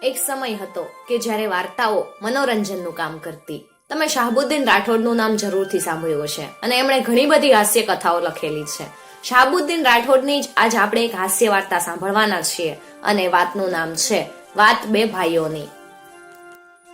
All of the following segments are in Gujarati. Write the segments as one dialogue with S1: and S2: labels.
S1: એક સમય હતો કે જ્યારે વાર્તાઓ મનોરંજનનું કામ કરતી. તમે શાહબુદ્દીન રાઠોડનું નામ જરૂરથી સાંભળ્યું હશે અને એમણે ઘણી બધી હાસ્ય કથાઓ લખેલી છે. શાહબુદ્દીન રાઠોડની જ આજ આપણે એક હાસ્ય વાર્તા સાંભળવાના છીએ અને વાતનું નામ છે વાત બે ભાઈઓની.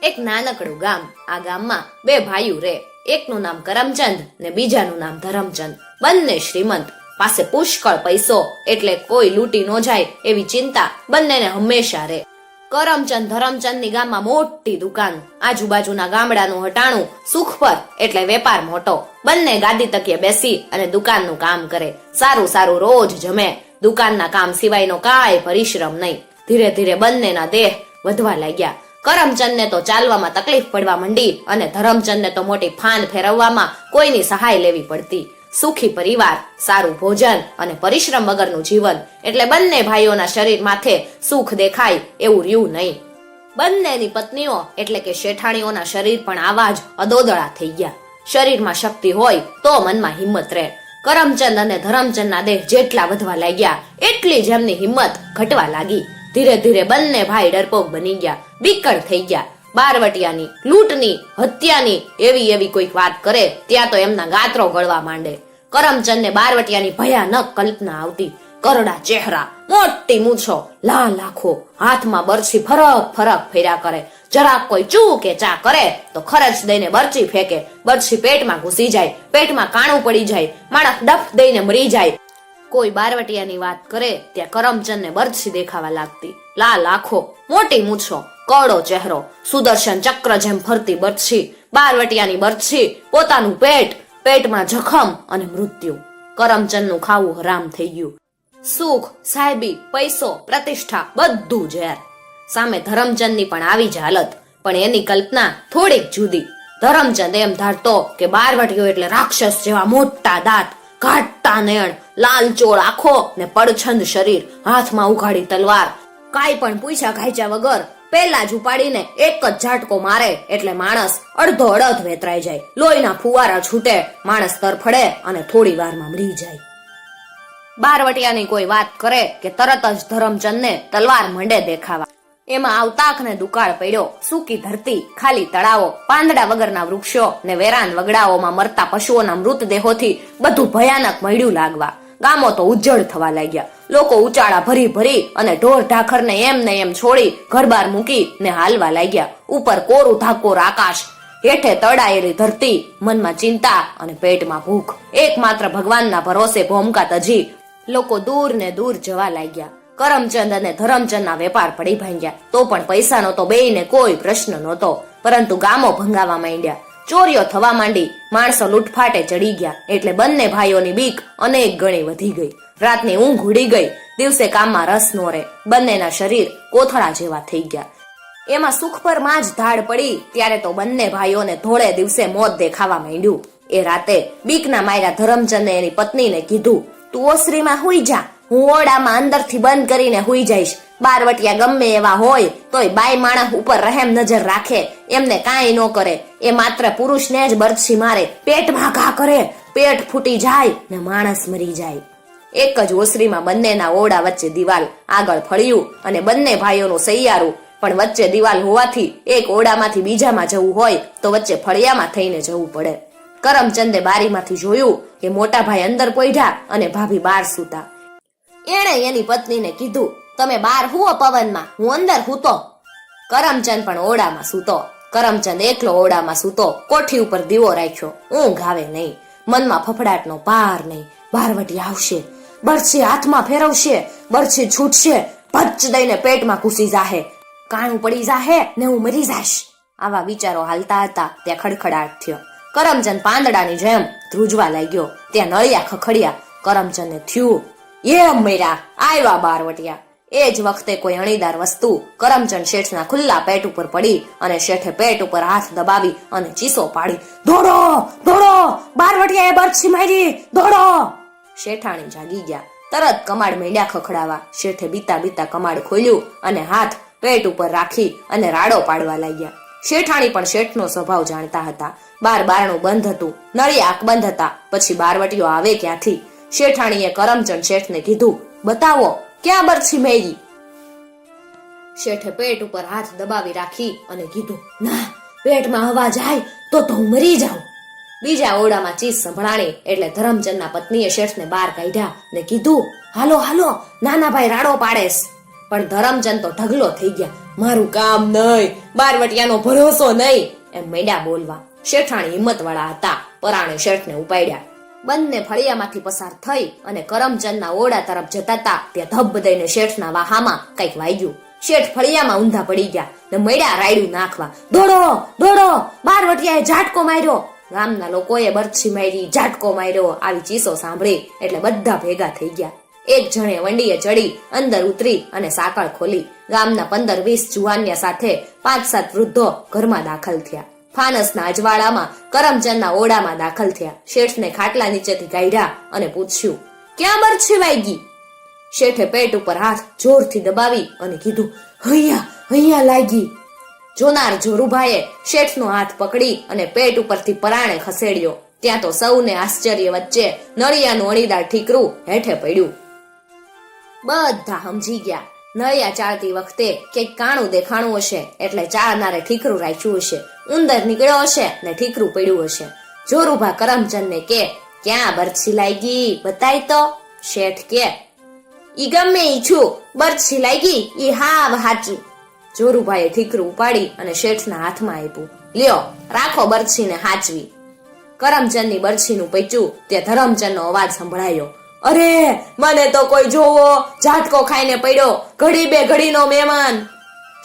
S1: એક નાનકડું ગામ. આ ગામમાં બે ભાઈઓ રહે. એકનું નામ કરમચંદ ને બીજાનું નામ ધરમચંદ. બંને શ્રીમંત, પાસે પુષ્કળ પૈસો, એટલે કોઈ લૂંટી ન જાય એવી ચિંતા બંનેને હંમેશા રહે. કરમચંદ ધરમચંદની ગામમાં મોટી દુકાન, આજુબાજુના ગામડાનું હટાણું, સુખ પર એટલે વેપાર મોટો. બંને ગાદી તકીએ બેસી અને દુકાનનું કામ કરે. સારું સારું રોજ જમે. દુકાનના કામ સિવાયનો કાંઈ પરિશ્રમ નહીં. ધીરે ધીરે બંનેના દેહ વધવા લાગ્યા. કરમચંદને તો ચાલવામાં તકલીફ પડવા માંડી અને ધરમચંદને તો મોટી ફાન ફેરવવામાં કોઈની સહાય લેવી પડતી. સુખી પરિવાર, સારું ભોજન અને પરિશ્રમ વગરનું જીવન, એટલે બંને ભાઈઓના શરીર માથે સુખ દેખાય એવું રહ્યું નહીં. બંનેની પત્નીઓ એટલે કે શેઠાણીઓના શરીર પણ આવા જ અદોદળા થઈ ગયા. શરીરમાં શક્તિ હોય તો મનમાં હિંમત રહે. કરમચંદ અને ધરમચંદના દેહ જેટલા વધવા લાગ્યા એટલી જ એમની હિંમત ઘટવા લાગી. ધીરે ધીરે બંને ભાઈ ડરપોક બની ગયા, બીકળ થઈ ગયા. બારવટિયાની, લૂંટની, હત્યાની એવી કોઈક વાત કરે ત્યાં તો એમના ગાત્રો ગળવા માંડે. કરમચંદને બારવટિયાની ભયાનક કલ્પના આવતી. કરડા ચહેરા, મોટી મૂછો, લાલ આંખો, હાથમાં બરછી ફરક ફર્યા કરે. જરાક કોઈ ચૂ કે ચા કરે તો ખરચ દઈને બરછી ફેંકે. બરછી પેટમાં ઘૂસી જાય, પેટમાં કાણું પડી જાય, માણસ ડફ દઈને મરી જાય. કોઈ બારવટિયાની વાત કરે ત્યાં કરમચંદને બરછી દેખાવા લાગતી. લાલ આંખો, મોટી મૂછો, કડો ચહેરો, સુદર્શન ચક્ર જેમ ફરતી બરછી, બારવટિયાની બરછી, પોતાનું પેટમાં જખમ અને મૃત્યુ. કરમચંદનું ખાવું હરામ થઈ ગયું. સુખ, સાહેબી, પૈસો, પ્રતિષ્ઠા બધું ઝેર. સામે ધરમચંદની પણ આવી જ હાલત, પણ એની કલ્પના થોડીક જુદી. ધરમચંદ એમ ધારતો કે બારવટીયો એટલે રાક્ષસ જેવા મોટા દાંત, ઘાટા નેણ, લાલચોળ આંખો ને પડછંદ શરીર, હાથમાં ઉઘાડી તલવાર. કાંઈ પણ પૂછ્યા ઘાયચા વગર પેલા જ ઉપાડીને એક જ ઝાટકો મારે એટલે માણસ અડધો અડધ વેતરાઈ જાય. લોહીના ફુવારા છૂટે, માણસ તરફડે અને થોડી વારમાં મરી જાય. બારવટિયાની કોઈ વાત કરે કે તરત જ ધરમચંદને તલવાર મંડે દેખાવા. એમાં આવતાકને દુકાળ પડ્યો. સૂકી ધરતી, ખાલી તળાવો, પાંદડા વગરના વૃક્ષો ને વેરાન વગડાઓમાં મરતા પશુઓના મૃતદેહોથી બધું ભયાનક મળ્યું લાગવા. ગામો તો ઉજ્જડ થવા લાગ્યા. લોકો ઉચાળા ભરી અને ઢોર ઢાખરને એમ ને એમ છોડી ઘરબાર મૂકી ને હાલવા લાગ્યા. ઉપર કોરું ધાકોર આકાશ, હેઠે તડાયેલી ધરતી, મનમાં ચિંતા અને પેટમાં ભૂખ. એકમાત્ર ભગવાનના ભરોસે ભોમકા તજી લોકો દૂર ને દૂર જવા લાગ્યા. કરમચંદ અને ધરમચંદના વેપાર પડી ભાંગ્યા. તો પણ પૈસાનો તો બેયને કોઈ પ્રશ્ન નહોતો, પરંતુ ગામો ભંગાવા માંડ્યા. ચોરીઓ થવા માંડી, માણસો લૂંટફાટે ચડી ગયા, એટલે બંને ભાઈઓની બીક અનેક ગણી વધી ગઈ. રાતની ઊંઘ ઉડી ગઈ, દિવસે કામમાં રસ નો રહે. બંનેના શરીર કોથળા જેવા થઈ ગયા. એમાં સુખ પર માં જ ધાડ પડી ત્યારે તો બંને ભાઈઓને ધોળે દિવસે મોત દેખાવા માંડ્યું. એ રાતે બીકના માર્યા ધરમચંદે એની પત્નીને કીધું, તું ઓસરીમાં હુઈ જા, હું ઓરડામાં અંદરથી બંધ કરીને હુઈ જઈશ. બારવટિયા ગમે એવા હોય તોય બાઈ માણસ ઉપર રહેમ નજર રાખે, એમને કાંઈ ન કરે. એ માત્ર પુરુષને જ બરછી મારે, પેટમાં ઘા કરે, પેટ ફૂટી જાય ને માણસ મરી જાય. એક જ ઓસરીમાં બંનેના ઓરડા વચ્ચે દિવાલ, આગળ ફળિયું અને બંને ભાઈઓનું સૈયારું. પણ વચ્ચે દિવાલ હોવાથી એક ઓરડામાંથી બીજામાં જવું હોય તો વચ્ચે ફળિયામાં થઈને જવું પડે. કરમચંદે બારીમાંથી જોયું કે મોટા ભાઈ અંદર પોઈઢા અને ભાભી બહાર સૂતા. એણે એની પત્નીને કીધું, તમે બહાર હુઓ પવનમાં, હું અંદર હૂતો. કરમચંદ પણ ઓરડામાં સૂતો. કરમચંદ એકલો ઓરડામાં સૂતો, કોઠી ઉપર દીવો રાખ્યો. ઊંઘ આવે નહીં, મનમાં ફફડાટનો પાર નહીં. બારવટી આવશે, બરછી હાથમાં ફેરવશે, બરછી છૂટશે, ભચ્ચ દઈને પેટમાં ઘૂસી જાહે, કાણું પડી જાહે ને હું મરી જાશ. આવા વિચારો હાલતા હતા ત્યાં ખડખડાટ થયો. કરમચંદ પાંદડાની જેમ ધ્રુજવા લાગ્યો. ત્યાં નળિયા ખખડ્યા. કરમચંદને થયું, એમ મર્યા, આવ્યા બારવટિયા. એ જ વખતે કોઈ અણીદાર વસ્તુ કરમચંદ શેઠના ખુલ્લા પેટ ઉપર પડી અને શેઠે પેટ ઉપર હાથ દબાવી અને ચીસો પાડી, દોડો દોડો, બારવટિયાએ બરછી મારી, દોડો. શેઠાણી જાગી ગયા. તરત કમાડ માંડ્યા ખખડાવા. શેઠે બીતા કમાડ ખોલ્યું અને હાથ પેટ ઉપર રાખી અને રાડો પાડવા લાગ્યા. શેઠાણી પણ શેઠનો સ્વભાવ જાણતા હતા. બારણું બંધ હતું, નળી આંખ બંધ હતા. પછી બારવટીઓ આવે ક્યાંથી? શેઠાણીએ કરમચંદ શેઠને કીધું, બતાવો ક્યાં બરછી મેરી? શેઠે પેટ ઉપર હાથ દબાવી રાખી અને કીધું, ના, પેટમાં હવા જાય તો હું મરી જાઉં. બીજા ઓરડામાં ચીસ સંભળાણી એટલે ધરમચંદના પત્નીએ શેઠને બહાર કાઢ્યા ને કીધું, હાલો હાલો, નાના ભાઈ રાડો પાડેસ. પણ ધરમચંદ તો ઢગલો થઈ ગયા. મારું કામ નહીં, બારવટિયાનો ભરોસો નહીં, એમ મેડ્યા બોલવા. શેઠાણી હિંમત વાળા હતા, પરાણે શેઠને ઉપાડ્યા. બંને ફળિયામાંથી પસાર થઈ અને કરમચંદના ઓરડા તરફ જતા હતા ત્યાં ધબ દઈને શેઠના વાહામાં કંઈક વાગ્યું. શેઠ ફળિયામાં ઊંધા પડી ગયા ને મેડ્યા રાયડું નાખવા. દોડો દોડો, બારવટિયાએ ઝાટકો માર્યો. ગામના લોકોએ બરછી મારી, ઝાટકો માર્યો આવી ચીસો સાંભળી એટલે બધા ભેગા થઈ ગયા. એક જણે વંડીએ ચડી અંદર ઉતરી અને સાંકળ ખોલી. ગામના 15-20 જુવાનિયા સાથે 5-7 વૃદ્ધો ઘરમાં દાખલ થયા. ફાનસના અજવાળામાં કરમચંદના ઓરડામાં દાખલ થયા. શેઠને ખાટલા નીચેથી કાઢ્યા અને પૂછ્યું, ક્યાં બરછી વાગી? શેઠે પેટ ઉપર હાથ જોરથી દબાવી અને કીધું, અહીંયા લાગી. જોનાર જોરુભાઈએ શેઠનો હાથ પકડી અને પેટ ઉપરથી પરાણે ખસેડ્યો. ત્યાં તો સૌને આશ્ચર્ય વચ્ચે નળિયાનું અણીદાર ઠીકરું હેઠે પડ્યું. બધા સમજી ગયા. નળિયા ચાળતી વખતે ક્યાંક કાણું દેખાણું હશે એટલે ચાળનારે ઠીકરું રાખ્યું હશે. ઉંદર નીકળ્યો હશે ને ઠીકરું પડ્યું હશે. જોરુભા કરમચંદને કે, ક્યાં બરછી લાગી, બતાય તો. શેઠ કે, ઈ ગમે ઈ છું, બરછી લાગી ઈ હાવ હાચું. જોરુભાઈએ ઠીકરું ઉપાડી અને શેઠના હાથમાં આપ્યું. લ્યો, રાખો બરછીને હાચવી. કરમચંદની બરછીનું પૈચું ત્યાં ધરમચંદનો અવાજ સંભળાયો, અરે મને તો કોઈ જોવો, ઝાટકો ખાઈને પડ્યો, ઘડી બે ઘડીનો મહેમાન.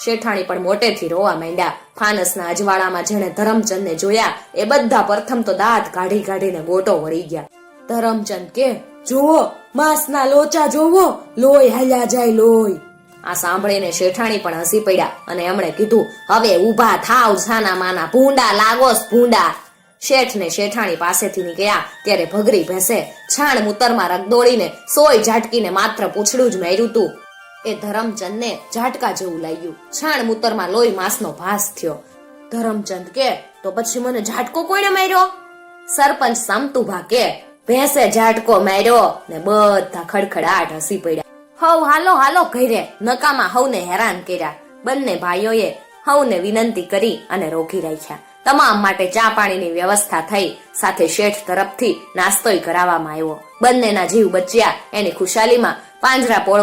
S1: શેઠાણી પણ મોટેથી રોવા માંડ્યા. ફાનસના અજવાળામાં જેણે ધરમચંદને જોયા એ બધા પ્રથમ તો દાંત કાઢીને ગોટો વળી ગયા. ધરમચંદ કે, જોવો, માંસના લોચા જોવો, લોહી હાલ્યા જાય લોહી. આ સાંભળીને શેઠાણી પણ હસી પડ્યા અને એમણે કીધું, હવે ઊભા થાવ છાના માના, ભૂંડા લાગોસ ભૂંડા. શેઠ ને શેઠાણી પાસેથી નીકળ્યા ત્યારે ભગરી ભેંસે છાણ મૂતરમાં રગદોળીને 100 ઝાટકીને માત્ર પૂંછડું જ માર્યું તું. એ ધરમચંદને ઝાટકા જેવું લાગ્યું. છાણ મૂતરમાં લોહી માંસનો ભાસ થયો. ધરમચંદ કે, તો પછી મને ઝાટકો કોણે માર્યો? સરપંચ સમતુભા કે, ભેંસે ઝાટકો માર્યો. ને બધા ખડખડાટ હસી પડ્યા. હવ હાલો ઘરે, નકામાં હવને હેરાન કર્યા. બંને ભાઈઓએ હવને વિનંતી કરી અને રોકી રાખ્યા. તમામ માટે ચા પાણીની વ્યવસ્થા થઈ. સાથે શેઠ તરફથી નાસ્તોય કરાવવામાં આવ્યો. બંનેના જીવ બચ્યા એની ખુશાલીમાં પાંજરાપોળમાં